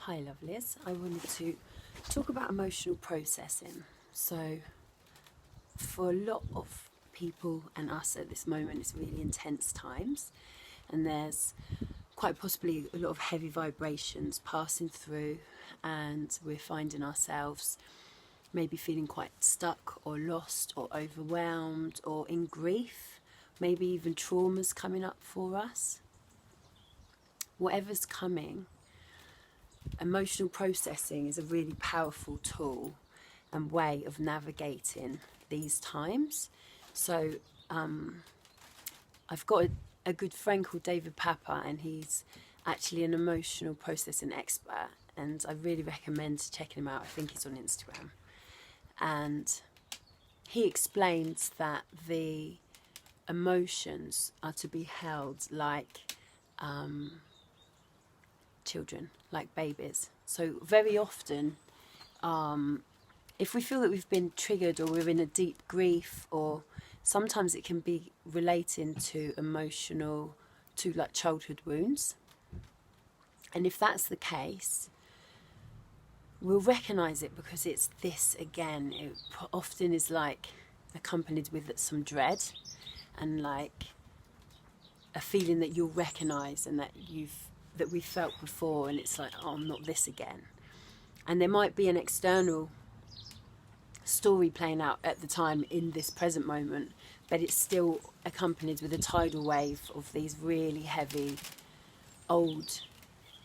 Hi lovelies, I wanted to talk about emotional processing. So for a lot of people and us at this moment, it's really intense times, and there's quite possibly a lot of heavy vibrations passing through, and we're finding ourselves maybe feeling quite stuck or lost or overwhelmed or in grief, maybe even traumas coming up for us. Whatever's coming, emotional processing is a really powerful tool and way of navigating these times. So I've got a good friend called David Papa, and he's actually an emotional processing expert, and I really recommend checking him out. I think he's on Instagram. And he explains that the emotions are to be held like children, like babies. So very often, if we feel that we've been triggered or we're in a deep grief, or sometimes it can be relating to like childhood wounds. And if that's the case, we'll recognize it because it's this again. It often is like accompanied with some dread and like a feeling that you'll recognize and that we've felt before, and it's like, oh, not this again. And there might be an external story playing out at the time in this present moment, but it's still accompanied with a tidal wave of these really heavy old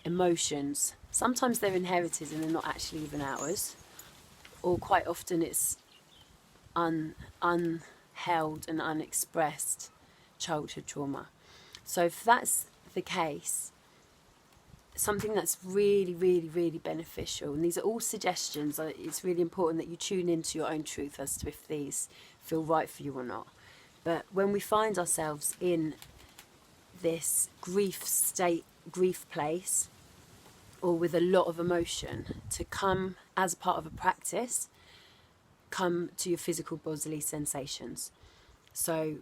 emotions. Sometimes they're inherited and they're not actually even ours, or quite often it's unheld and unexpressed childhood trauma. So if that's the case, something that's really, really, really beneficial, and these are all suggestions, it's really important that you tune into your own truth as to if these feel right for you or not. But when we find ourselves in this grief state, grief place, or with a lot of emotion, to come as part of a practice, come to your physical bodily sensations. So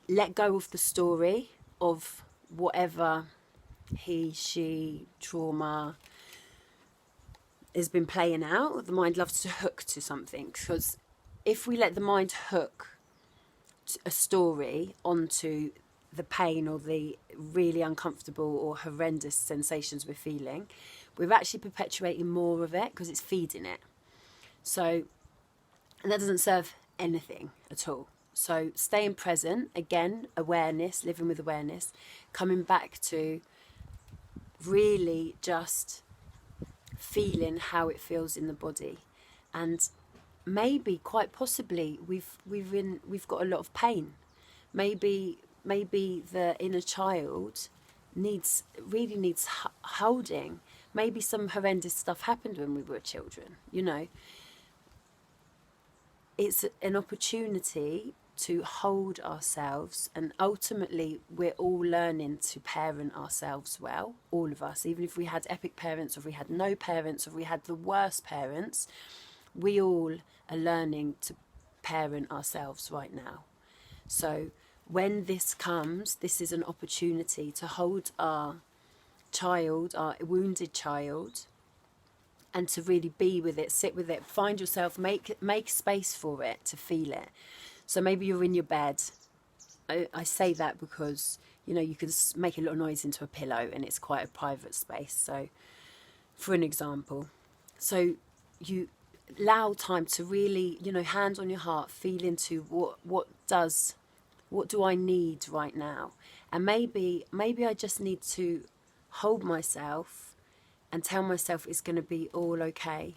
let go of the story of whatever she trauma has been playing out. The mind loves to hook to something, because if we let the mind hook a story onto the pain or the really uncomfortable or horrendous sensations we're feeling, we're actually perpetuating more of it because it's feeding it. So, and that doesn't serve anything at all. So staying present, again, awareness, living with awareness, coming back to really just feeling how it feels in the body. And maybe, quite possibly, we've got a lot of pain. Maybe the inner child really needs holding. Maybe some horrendous stuff happened when we were children. It's an opportunity to hold ourselves, and ultimately we're all learning to parent ourselves well, all of us. Even if we had epic parents, or if we had no parents, or if we had the worst parents, we all are learning to parent ourselves right now. So when this comes, this is an opportunity to hold our child, our wounded child, and to really be with it, sit with it, find yourself, make space for it, to feel it. So maybe you're in your bed. I say that because, you can make a little noise into a pillow and it's quite a private space. So for an example, so you allow time to really, hand on your heart, feel into what do I need right now? And maybe I just need to hold myself and tell myself it's going to be all okay.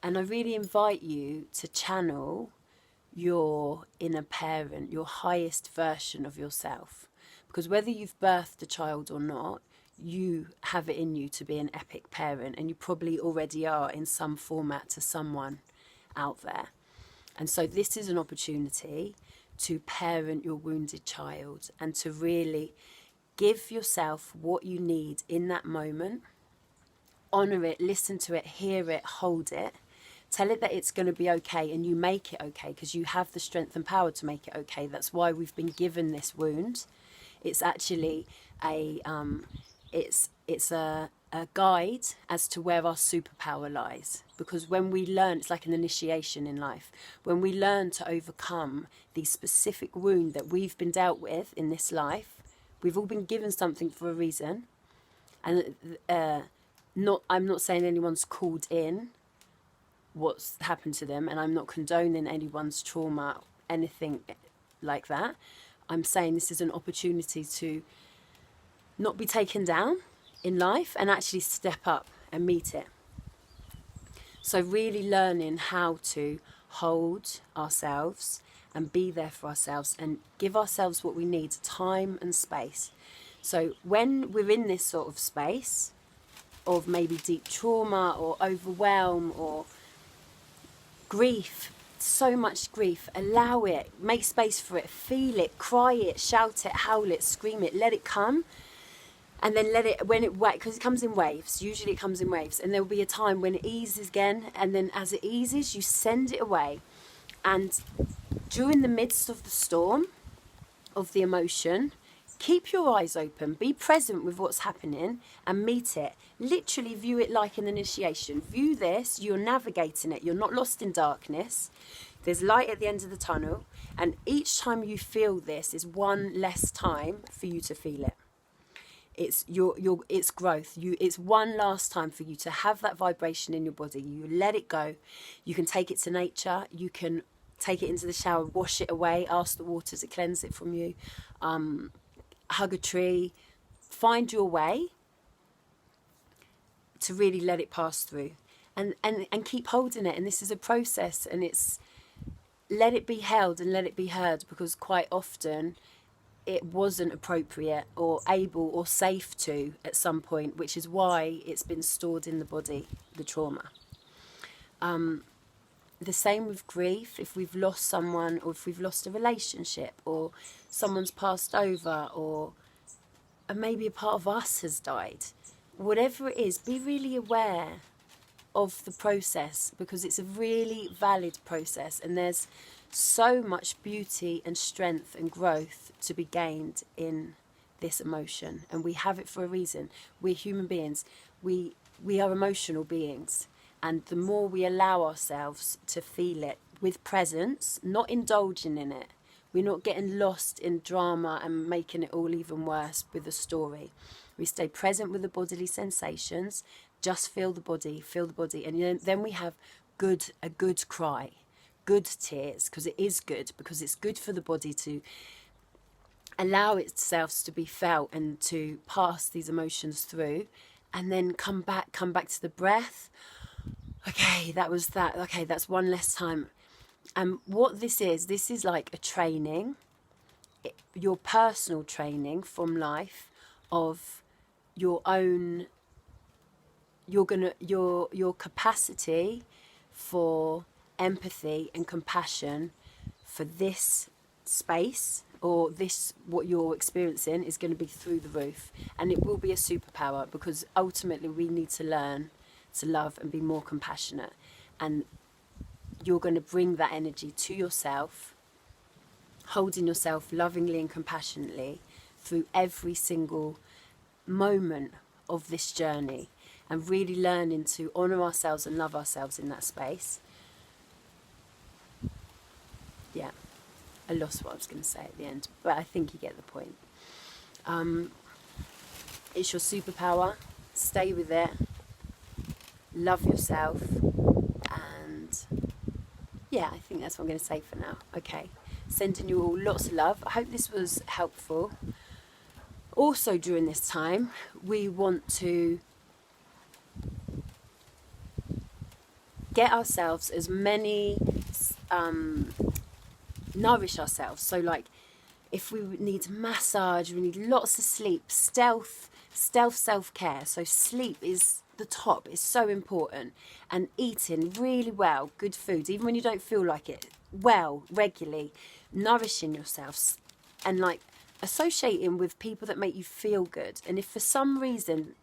And I really invite you to channel your inner parent, your highest version of yourself. Because whether you've birthed a child or not, you have it in you to be an epic parent, and you probably already are in some format to someone out there. And so this is an opportunity to parent your wounded child and to really give yourself what you need in that moment. Honour it, listen to it, hear it, hold it. Tell it that it's going to be okay, and you make it okay because you have the strength and power to make it okay. That's why we've been given this wound. It's actually a a guide as to where our superpower lies. Because when we learn, it's like an initiation in life. When we learn to overcome the specific wound that we've been dealt with in this life, we've all been given something for a reason. And I'm not saying anyone's called in what's happened to them, and I'm not condoning anyone's trauma, anything like that. I'm saying this is an opportunity to not be taken down in life and actually step up and meet it. So really learning how to hold ourselves and be there for ourselves and give ourselves what we need, time and space. So when we're in this sort of space of maybe deep trauma or overwhelm or grief, so much grief, allow it, make space for it, feel it, cry it, shout it, howl it, scream it, let it come. And then let it, because it comes in waves, usually it comes in waves, and there will be a time when it eases again, and then as it eases, you send it away. And during the midst of the storm, of the emotion, keep your eyes open, be present with what's happening, and meet it. Literally view it like an initiation. View this, you're navigating it, you're not lost in darkness. There's light at the end of the tunnel, and each time you feel this is one less time for you to feel it. It's it's growth. It's one last time for you to have that vibration in your body. You let it go. You can take it to nature. You can take it into the shower, wash it away, ask the water to cleanse it from you. Hug a tree. Find your way to really let it pass through, and keep holding it. And this is a process, and it's let it be held and let it be heard, because quite often it wasn't appropriate or able or safe to at some point, which is why it's been stored in the body, the trauma. The same with grief. If we've lost someone, or if we've lost a relationship, or someone's passed over, or maybe a part of us has died, whatever it is, be really aware of the process, because it's a really valid process, and there's so much beauty and strength and growth to be gained in this emotion, and we have it for a reason. We're human beings. We are emotional beings, and the more we allow ourselves to feel it with presence, not indulging in it, we're not getting lost in drama and making it all even worse with a story. We stay present with the bodily sensations, just feel the body, and then we have a good cry, good tears, because it is good, because it's good for the body to allow itself to be felt and to pass these emotions through, and then come back to the breath. Okay, that was that. Okay, that's one less time. And what this is like a training, your personal training from life of your own, your capacity for empathy and compassion for this space, or this, what you're experiencing, is going to be through the roof, and it will be a superpower, because ultimately we need to learn to love and be more compassionate, and you're going to bring that energy to yourself, holding yourself lovingly and compassionately through every single moment of this journey, and really learning to honour ourselves and love ourselves in that space. Yeah, I lost what I was going to say at the end, but I think you get the point. It's your superpower. Stay with it. Love yourself. And yeah, I think that's what I'm going to say for now. Okay, sending you all lots of love. I hope this was helpful. Also, during this time, we want to get ourselves as many, nourish ourselves. So like, if we need massage, we need lots of sleep, stealth self-care. So sleep is the top, is so important. And eating really well, good foods, even when you don't feel like it, well, regularly, nourishing yourself, and like associating with people that make you feel good. And if for some reason,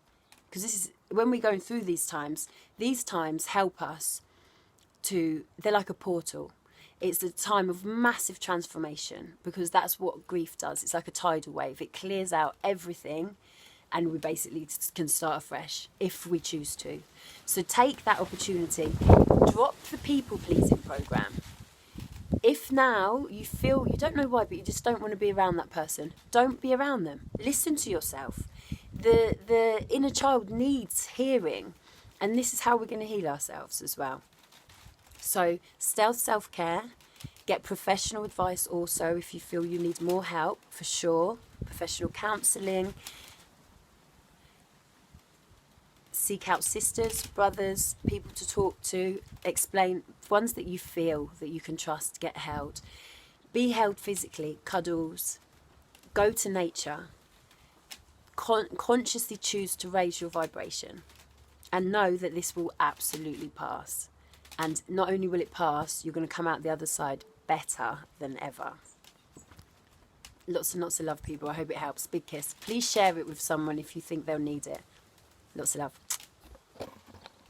because this is when we're going through these times help us to, they're like a portal. It's a time of massive transformation, because that's what grief does. It's like a tidal wave. It clears out everything and we basically can start afresh if we choose to. So take that opportunity. Drop the people pleasing program. If now you feel, you don't know why, but you just don't want to be around that person, don't be around them. Listen to yourself. The inner child needs hearing, and this is how we're going to heal ourselves as well. So self-care, get professional advice also if you feel you need more help, for sure. Professional counselling. Seek out sisters, brothers, people to talk to, explain, ones that you feel that you can trust, get held. Be held physically, cuddles, go to nature. Consciously choose to raise your vibration and know that this will absolutely pass. And not only will it pass, you're going to come out the other side better than ever. Lots and lots of love, people. I hope it helps. Big kiss. Please share it with someone if you think they'll need it. Lots of love.